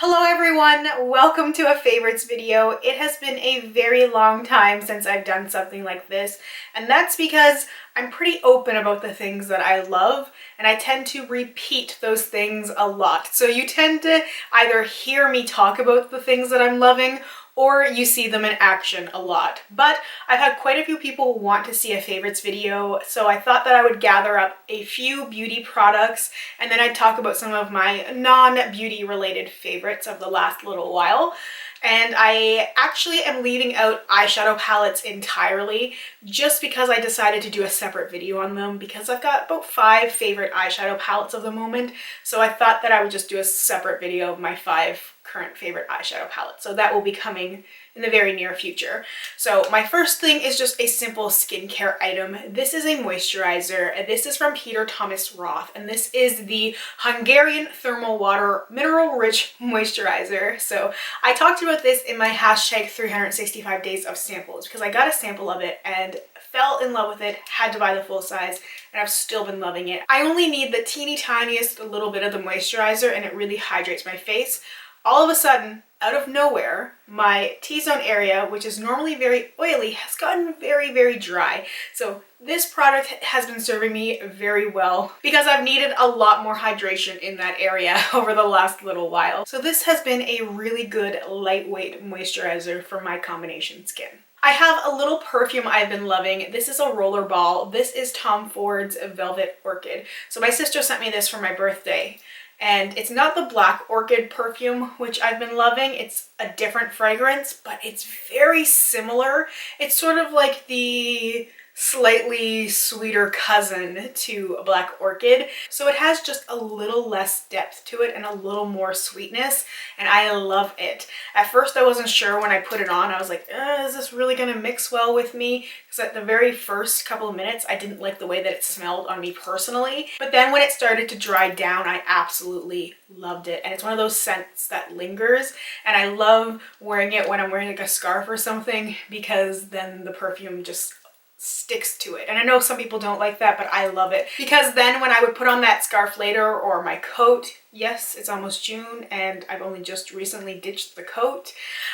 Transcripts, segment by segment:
Hello everyone, welcome to a favorites video. It has been a very long time since I've done something like this, and that's because I'm pretty open about the things that I love, and I tend to repeat those things a lot. So you tend to either hear me talk about the things that I'm loving, or you see them in action a lot. But I've had quite a few people want to see a favorites video, so I thought that I would gather up a few beauty products and then I'd talk about some of my non-beauty related favorites of the last little while. And I actually am leaving out eyeshadow palettes entirely just because I decided to do a separate video on them because I've got about 5 favorite eyeshadow palettes of the moment. So I thought that I would just do a separate video of my 5 current favorite eyeshadow palettes. So that will be coming in the very near future. So my first thing is just a simple skincare item. This is a moisturizer. This is from Peter Thomas Roth, and this is the Hungarian Thermal Water Mineral Rich Moisturizer. So I talked about this in my hashtag 365 days of samples because I got a sample of it and fell in love with it, had to buy the full size, and I've still been loving it. I only need the teeny tiniest little bit of the moisturizer and it really hydrates my face. All of a sudden, out of nowhere, my T-zone area, which is normally very oily, has gotten very, very dry. So this product has been serving me very well because I've needed a lot more hydration in that area over the last little while. So this has been a really good lightweight moisturizer for my combination skin. I have a little perfume I've been loving. This is a roller ball. This is Tom Ford's Velvet Orchid. So my sister sent me this for my birthday. And it's not the Black Orchid perfume, which I've been loving. It's a different fragrance, but it's very similar. It's sort of like the slightly sweeter cousin to Black Orchid. So it has just a little less depth to it and a little more sweetness, and I love it. At first I wasn't sure when I put it on. I was like, is this really gonna mix well with me? Because at the very first couple of minutes I didn't like the way that it smelled on me personally. But then when it started to dry down, I absolutely loved it. And it's one of those scents that lingers, and I love wearing it when I'm wearing like a scarf or something because then the perfume just sticks to it. And I know some people don't like that, but I love it because then when I would put on that scarf later or my coat, yes, it's almost June and I've only just recently ditched the coat,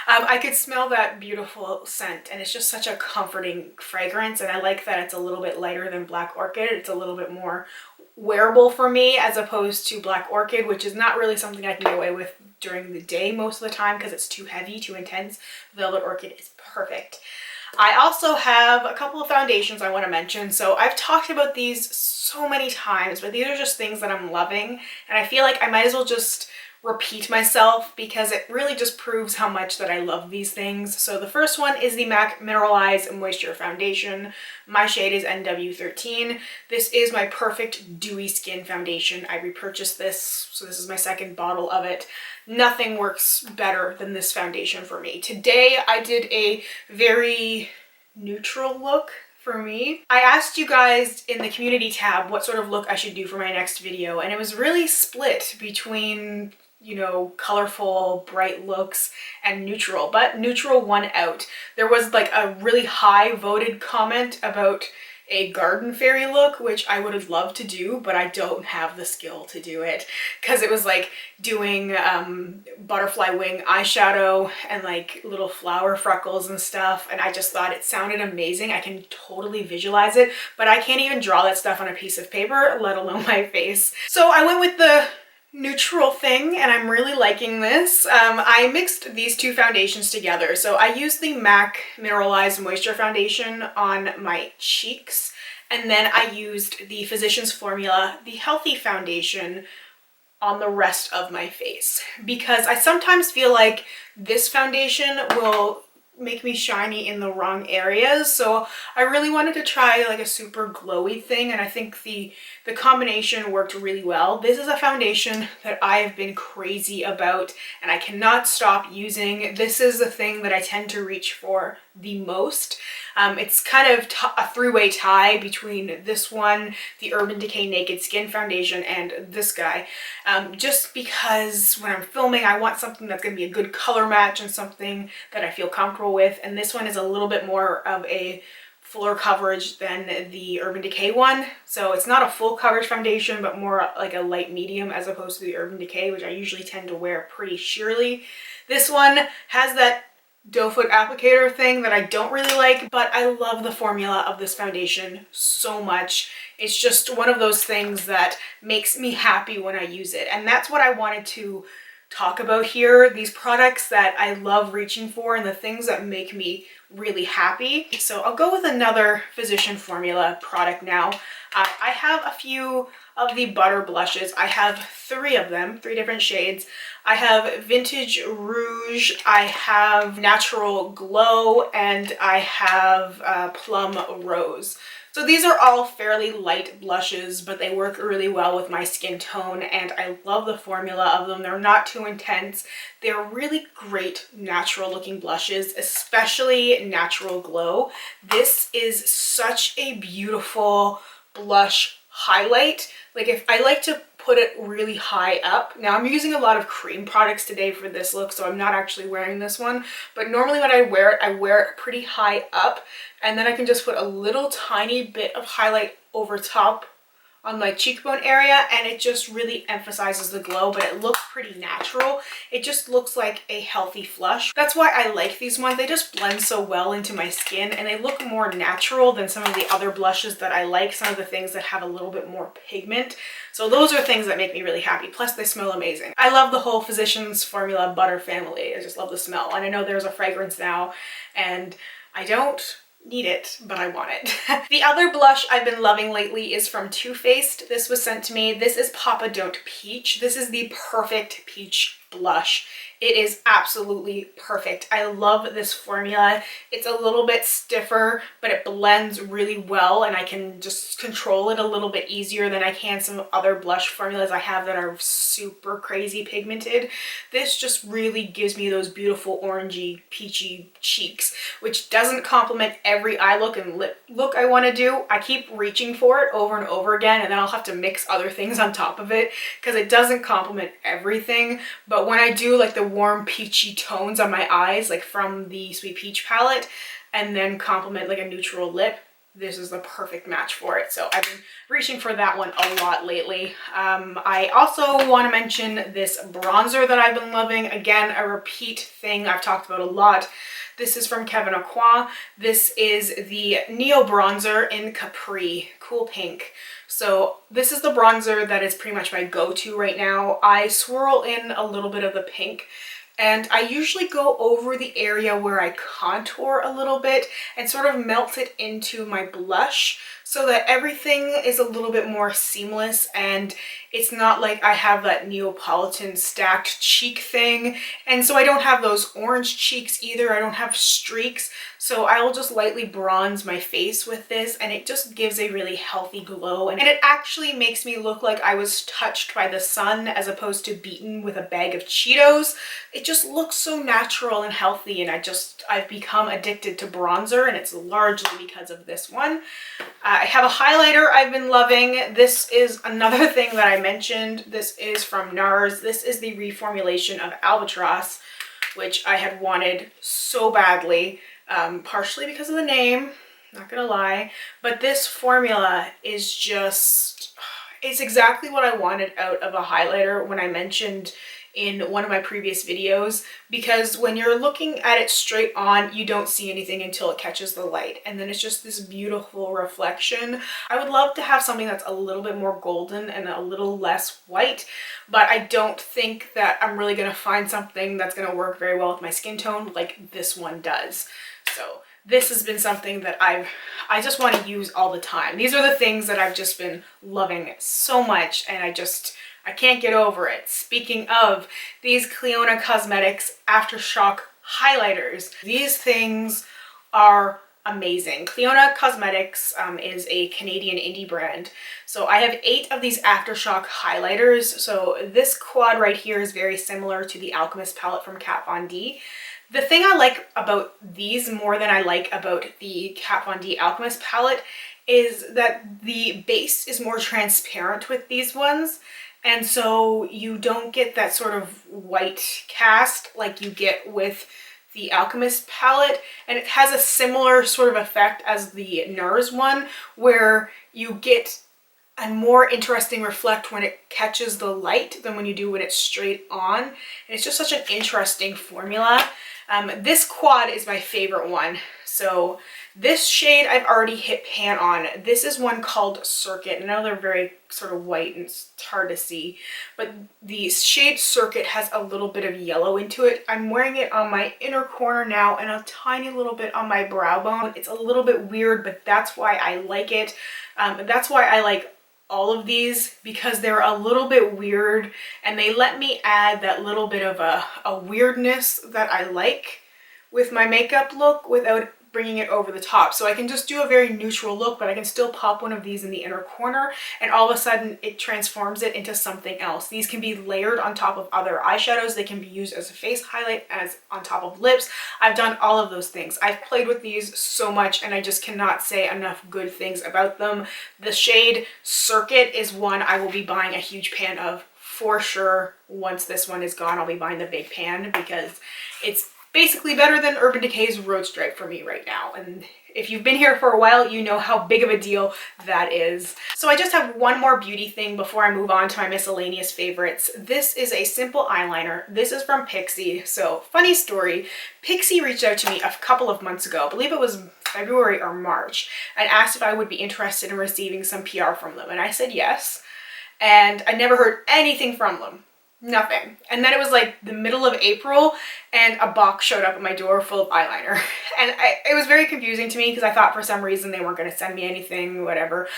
I could smell that beautiful scent, and it's just such a comforting fragrance. And I like that it's a little bit lighter than Black Orchid. It's a little bit more wearable for me as opposed to Black Orchid, which is not really something I can get away with during the day most of the time because it's too heavy, too intense. Velvet Orchid is perfect. I also have a couple of foundations I want to mention. So I've talked about these so many times, but these are just things that I'm loving, and I feel like I might as well just repeat myself because it really just proves how much that I love these things. So the first one is the MAC Mineralize Moisture Foundation. My shade is NW13. This is my perfect dewy skin foundation. I repurchased this, so this is my second bottle of it. Nothing works better than this foundation for me. Today I did a very neutral look for me. I asked you guys in the community tab what sort of look I should do for my next video, and it was really split between, you know, colorful, bright looks and neutral, but neutral won out. There was like a really high voted comment about a garden fairy look, which I would have loved to do, but I don't have the skill to do it because it was like doing butterfly wing eyeshadow and like little flower freckles and stuff, and I just thought it sounded amazing. I can totally visualize it, but I can't even draw that stuff on a piece of paper, let alone my face. So I went with the neutral thing, and I'm really liking this. I mixed these two foundations together. So I used the MAC Mineralize Moisture Foundation on my cheeks, and then I used the Physicians Formula, the Healthy Foundation, on the rest of my face because I sometimes feel like this foundation will make me shiny in the wrong areas. So I really wanted to try like a super glowy thing, and I think the combination worked really well. This is a foundation that I've been crazy about and I cannot stop using. This is the thing that I tend to reach for the most. It's kind of a three-way tie between this one, the Urban Decay Naked Skin Foundation, and this guy. Just because when I'm filming, I want something that's going to be a good color match and something that I feel comfortable with. And this one is a little bit more of a fuller coverage than the Urban Decay one. So it's not a full coverage foundation, but more like a light medium as opposed to the Urban Decay, which I usually tend to wear pretty sheerly. This one has that doe foot applicator thing that I don't really like, but I love the formula of this foundation so much. It's just one of those things that makes me happy when I use it. And that's what I wanted to talk about here, these products that I love reaching for and the things that make me really happy. So I'll go with another Physician Formula product now. I have a few of the butter blushes. I have 3 of them, 3 different shades. I have Vintage Rouge, I have Natural Glow, and I have Plum Rose. So these are all fairly light blushes, but they work really well with my skin tone, and I love the formula of them. They're not too intense. They're really great natural looking blushes, especially Natural Glow. This is such a beautiful blush highlight. Like, if I like to put it really high up. Now I'm using a lot of cream products today for this look, so I'm not actually wearing this one, but normally when I wear it pretty high up, and then I can just put a little tiny bit of highlight over top on my cheekbone area, and it just really emphasizes the glow, but it looks pretty natural. It just looks like a healthy flush. That's why I like these ones. They just blend so well into my skin, and they look more natural than some of the other blushes that I like, some of the things that have a little bit more pigment. So those are things that make me really happy. Plus they smell amazing. I love the whole Physicians Formula butter family. I just love the smell. And I know there's a fragrance now, and I don't need it, but I want it. The other blush I've been loving lately is from Too Faced. This was sent to me. This is Papa Don't Peach. This is the perfect peach blush. It is absolutely perfect. I love this formula. It's a little bit stiffer, but it blends really well, and I can just control it a little bit easier than I can some other blush formulas I have that are super crazy pigmented. This just really gives me those beautiful orangey, peachy cheeks, which doesn't complement every eye look and lip look I want to do. I keep reaching for it over and over again, and then I'll have to mix other things on top of it because it doesn't complement everything. But when I do like the warm peachy tones on my eyes, like from the Sweet Peach palette, and then complement like a neutral lip, this is the perfect match for it. So I've been reaching for that one a lot lately. I also want to mention this bronzer that I've been loving. Again, a repeat thing I've talked about a lot. This is from Kevyn Aucoin. This is the Neo Bronzer in Capri, Cool Pink. So this is the bronzer that is pretty much my go-to right now. I swirl in a little bit of the pink, and I usually go over the area where I contour a little bit and sort of melt it into my blush so that everything is a little bit more seamless, and it's not like I have that Neapolitan stacked cheek thing. And so I don't have those orange cheeks either. I don't have streaks. So I will just lightly bronze my face with this, and it just gives a really healthy glow. And it actually makes me look like I was touched by the sun as opposed to beaten with a bag of Cheetos. It just looks so natural and healthy, and I've become addicted to bronzer, and it's largely because of this one. I have a highlighter I've been loving. This is another thing that I mentioned. This is from NARS. This is the reformulation of Albatross, which I had wanted so badly, partially because of the name, not gonna lie, but this formula is just, it's exactly what I wanted out of a highlighter when I mentioned in one of my previous videos, because when you're looking at it straight on, you don't see anything until it catches the light, and then it's just this beautiful reflection. I would love to have something that's a little bit more golden and a little less white, but I don't think that I'm really going to find something that's going to work very well with my skin tone like this one does. So this has been something that I just want to use all the time. These are the things that I've just been loving so much, and I can't get over it. Speaking of, these Clionadh Cosmetics Aftershock highlighters. These things are amazing. Clionadh Cosmetics is a Canadian indie brand. So I have 8 of these Aftershock highlighters. So this quad right here is very similar to the Alchemist palette from Kat Von D. The thing I like about these more than I like about the Kat Von D Alchemist palette is that the base is more transparent with these ones. And so you don't get that sort of white cast like you get with the Alchemist palette, and it has a similar sort of effect as the NARS one, where you get a more interesting reflect when it catches the light than when you do when it's straight on. And it's just such an interesting formula. This quad is my favorite one. So this shade I've already hit pan on. This is one called Circuit. I know they're very sort of white and it's hard to see, but the shade Circuit has a little bit of yellow into it. I'm wearing it on my inner corner now and a tiny little bit on my brow bone. It's a little bit weird, but that's why I like it. That's why I like all of these, because they're a little bit weird and they let me add that little bit of a weirdness that I like with my makeup look without bringing it over the top. So I can just do a very neutral look, but I can still pop one of these in the inner corner and all of a sudden it transforms it into something else. These can be layered on top of other eyeshadows. They can be used as a face highlight, as on top of lips. I've done all of those things. I've played with these so much and I just cannot say enough good things about them. The shade Circuit is one I will be buying a huge pan of for sure. Once this one is gone, I'll be buying the big pan because it's basically better than Urban Decay's Road Stripe for me right now. And if you've been here for a while, you know how big of a deal that is. So I just have one more beauty thing before I move on to my miscellaneous favorites. This is a simple eyeliner. This is from Pixi. So funny story, Pixi reached out to me a couple of months ago, I believe it was February or March, and asked if I would be interested in receiving some PR from them. And I said yes. And I never heard anything from them. Nothing. And then it was like the middle of April and a box showed up at my door full of eyeliner. And it was very confusing to me because I thought for some reason they weren't going to send me anything, whatever.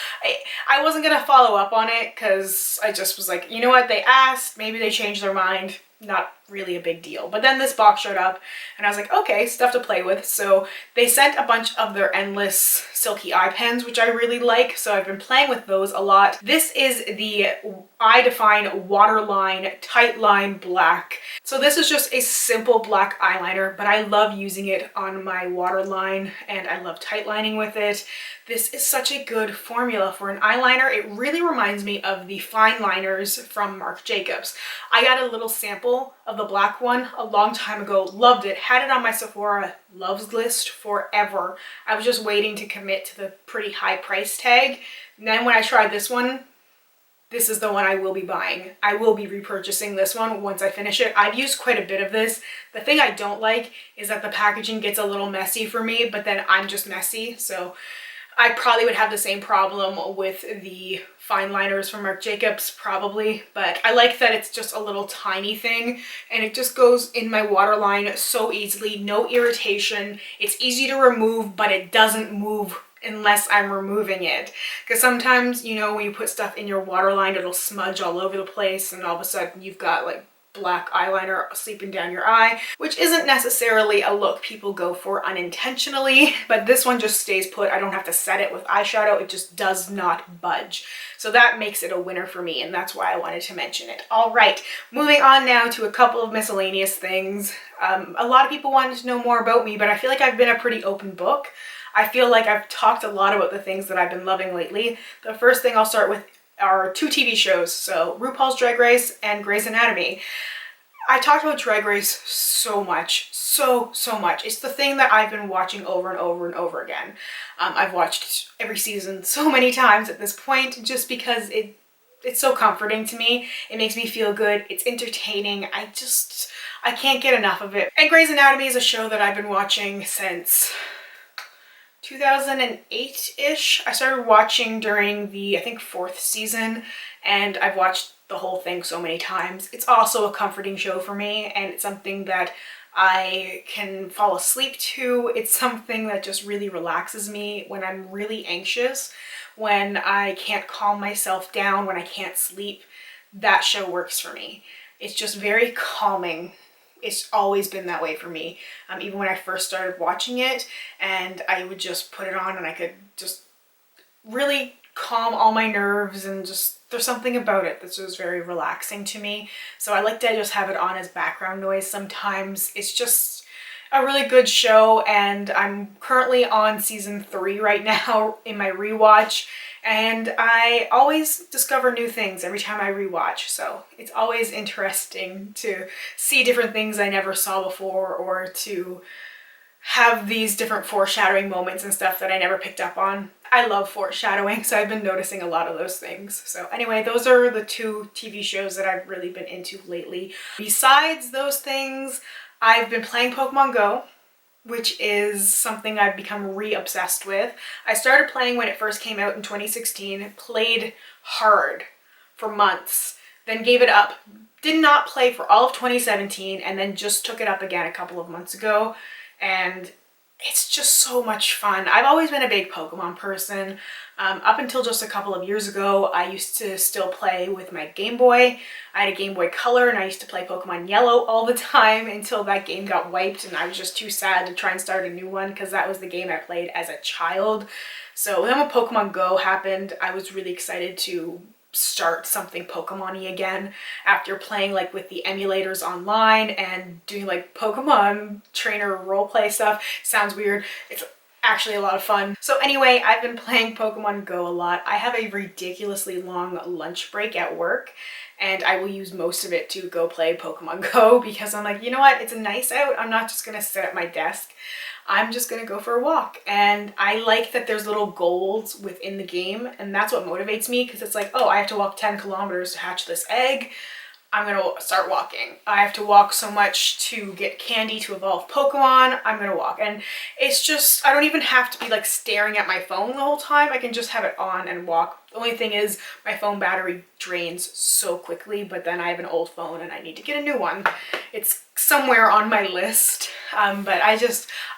I wasn't going to follow up on it because I just was like, you know what, they asked, maybe they changed their mind. Not really a big deal. But then this box showed up and I was like, okay, stuff to play with. So they sent a bunch of their Endless Silky Eye Pens, which I really like. So I've been playing with those a lot. This is the Eye Define Waterline Tightline Black. So this is just a simple black eyeliner, but I love using it on my waterline and I love tightlining with it. This is such a good formula for an eyeliner. It really reminds me of the fine liners from Marc Jacobs. I got a little sample of the black one a long time ago, loved it, had it on my Sephora loves list forever. I was just waiting to commit to the pretty high price tag. And then when I tried this one, this is the one I will be buying. I will be repurchasing this one once I finish it. I've used quite a bit of this. The thing I don't like is that the packaging gets a little messy for me, but then I'm just messy. So I probably would have the same problem with the fine liners from Marc Jacobs, probably, but I like that it's just a little tiny thing and it just goes in my waterline so easily, no irritation. It's easy to remove, but it doesn't move unless I'm removing it. Because sometimes, you know, when you put stuff in your waterline, it'll smudge all over the place and all of a sudden you've got like black eyeliner seeping down your eye, which isn't necessarily a look people go for unintentionally, but this one just stays put. I don't have to set it with eyeshadow. It just does not budge. So that makes it a winner for me, and that's why I wanted to mention it. All right, moving on now to a couple of miscellaneous things. A lot of people wanted to know more about me, but I feel like I've been a pretty open book. I feel like I've talked a lot about the things that I've been loving lately. The first thing I'll start with are 2 TV shows, so RuPaul's Drag Race and Grey's Anatomy. I talked about Drag Race so much, so much. It's the thing that I've been watching over and over and over again. I've watched every season so many times at this point just because it's so comforting to me. It makes me feel good. It's entertaining. I can't get enough of it. And Grey's Anatomy is a show that I've been watching since 2008-ish. I started watching during the, I think, 4th season, and I've watched the whole thing so many times. It's also a comforting show for me, and it's something that I can fall asleep to. It's something that just really relaxes me when I'm really anxious, when I can't calm myself down, when I can't sleep. That show works for me. It's just very calming. It's always been that way for me. Even when I first started watching it, and I would just put it on and I could just really calm all my nerves, and just there's something about it that's just very relaxing to me. So I like to just have it on as background noise sometimes. a really good show, and I'm currently on season 3 right now in my rewatch, and I always discover new things every time I rewatch, so it's always interesting to see different things I never saw before, or to have these different foreshadowing moments and stuff that I never picked up on. I love foreshadowing, so I've been noticing a lot of those things. So anyway, those are the 2 TV shows that I've really been into lately. Besides those things, I've been playing Pokemon Go, which is something I've become re-obsessed with. I started playing when it first came out in 2016, played hard for months, then gave it up. Did not play for all of 2017, and then just took it up again a couple of months ago. And it's just so much fun. I've always been a big Pokemon person. Up until just a couple of years ago, I used to still play with my Game Boy. I had a Game Boy Color, and I used to play Pokemon Yellow all the time until that game got wiped, and I was just too sad to try and start a new one because that was the game I played as a child. So then when Pokemon Go happened, I was really excited to start something Pokemon-y again after playing like with the emulators online and doing like Pokemon trainer roleplay stuff. Sounds weird. It's actually a lot of fun. So anyway, I've been playing Pokemon Go a lot. I have a ridiculously long lunch break at work, and I will use most of it to go play Pokemon Go because I'm like, you know what? It's a nice out. I'm not just gonna sit at my desk. I'm just gonna go for a walk. And I like that there's little goals within the game, and that's what motivates me, because it's like, oh, I have to walk 10 kilometers to hatch this egg. I'm gonna start walking. I have to walk so much to get candy to evolve Pokemon. I'm gonna walk. And it's just, I don't even have to be like staring at my phone the whole time. I can just have it on and walk. The only thing is my phone battery drains so quickly, but then I have an old phone and I need to get a new one. It's somewhere on my list. But I've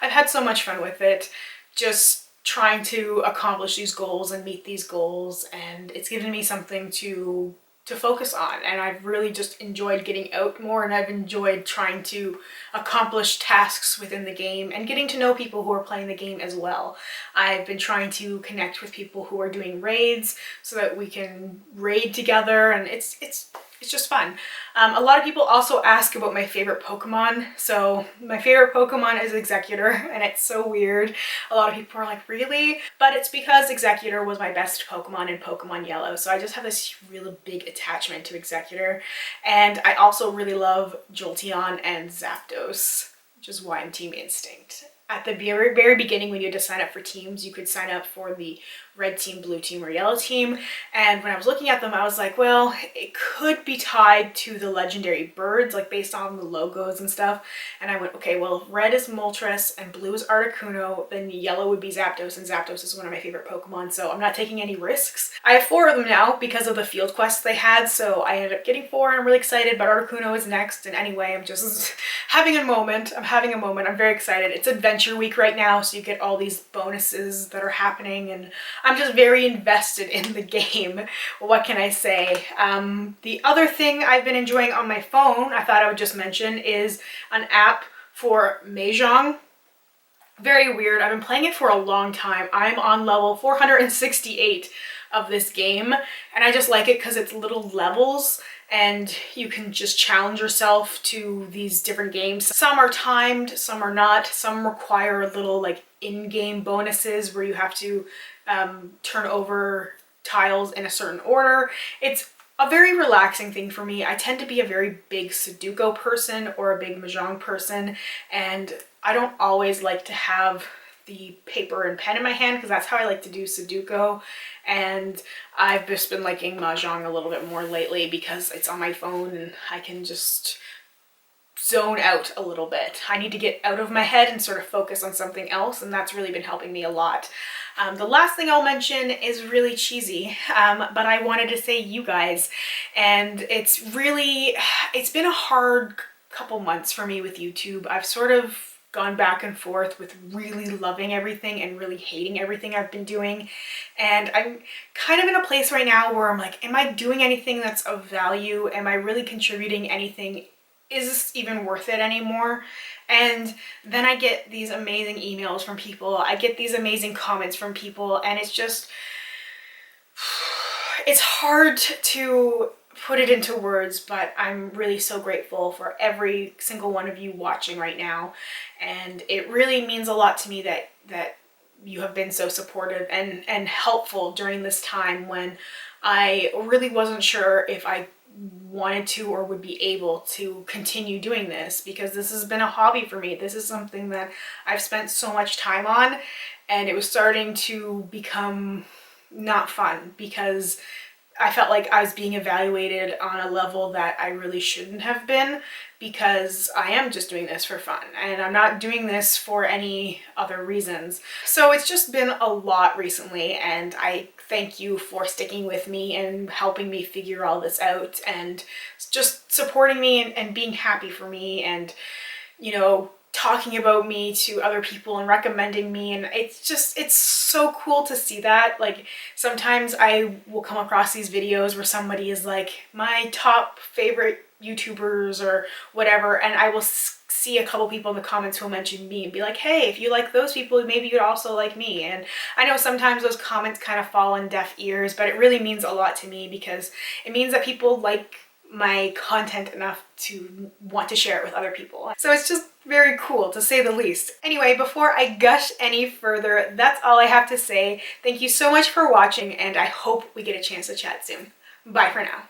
had so much fun with it. Just trying to accomplish these goals and meet these goals. And it's given me something to focus on, and I've really just enjoyed getting out more, and I've enjoyed trying to accomplish tasks within the game and getting to know people who are playing the game as well. I've been trying to connect with people who are doing raids so that we can raid together, and it's just fun. A lot of people also ask about my favorite Pokemon. So my favorite Pokemon is Executor, and it's so weird. A lot of people are like, really? But it's because Executor was my best Pokemon in Pokemon Yellow. So I just have this really big attachment to Executor. And I also really love Jolteon and Zapdos, which is why I'm Team Instinct. At the very, very beginning, when you had to sign up for teams, you could sign up for the red team, blue team, or yellow team. And when I was looking at them, I was like, well, it could be tied to the legendary birds, like based on the logos and stuff. And I went, okay, well, if red is Moltres and blue is Articuno, then yellow would be Zapdos, and Zapdos is one of my favorite Pokemon, so I'm not taking any risks. I have 4 of them now because of the field quests they had, so I ended up getting 4, and I'm really excited, but Articuno is next. And anyway, I'm just having a moment. I'm very excited. It's Adventure Week right now, so you get all these bonuses that are happening, and I'm just very invested in the game. What can I say? The other thing I've been enjoying on my phone, I thought I would just mention, is an app for Mahjong. Very weird. I've been playing it for a long time. I'm on level 468 of this game, and I just like it because it's little levels and you can just challenge yourself to these different games. Some are timed, some are not. Some require little like in-game bonuses where you have to turn over tiles in a certain order. It's a very relaxing thing for me. I tend to be a very big Sudoku person or a big Mahjong person, and I don't always like to have the paper and pen in my hand because that's how I like to do Sudoku. And I've just been liking Mahjong a little bit more lately because it's on my phone and I can just zone out a little bit. I need to get out of my head and sort of focus on something else, and that's really been helping me a lot. The last thing I'll mention is really cheesy, but I wanted to say you guys, and it's been a hard couple months for me with YouTube. I've sort of gone back and forth with really loving everything and really hating everything I've been doing. And I'm kind of in a place right now where I'm like, am I doing anything that's of value? Am I really contributing anything? Is this even worth it anymore? And then I get these amazing emails from people. I get these amazing comments from people, and it's hard to put it into words, but I'm really so grateful for every single one of you watching right now. And it really means a lot to me that you have been so supportive and helpful during this time when I really wasn't sure if I wanted to or would be able to continue doing this, because this has been a hobby for me. This is something that I've spent so much time on, and it was starting to become not fun because I felt like I was being evaluated on a level that I really shouldn't have been, because I am just doing this for fun and I'm not doing this for any other reasons. So it's just been a lot recently, and I thank you for sticking with me and helping me figure all this out and just supporting me and being happy for me, and, you know, talking about me to other people and recommending me. And it's so cool to see that. Like, sometimes I will come across these videos where somebody is like, my top favorite YouTubers or whatever, and I will see a couple people in the comments who will mention me and be like, hey, if you like those people, maybe you'd also like me. And I know sometimes those comments kind of fall on deaf ears, but it really means a lot to me, because it means that people like my content enough to want to share it with other people. So it's just very cool, to say the least. Anyway, before I gush any further, that's all I have to say. Thank you so much for watching, and I hope we get a chance to chat soon. Bye for now.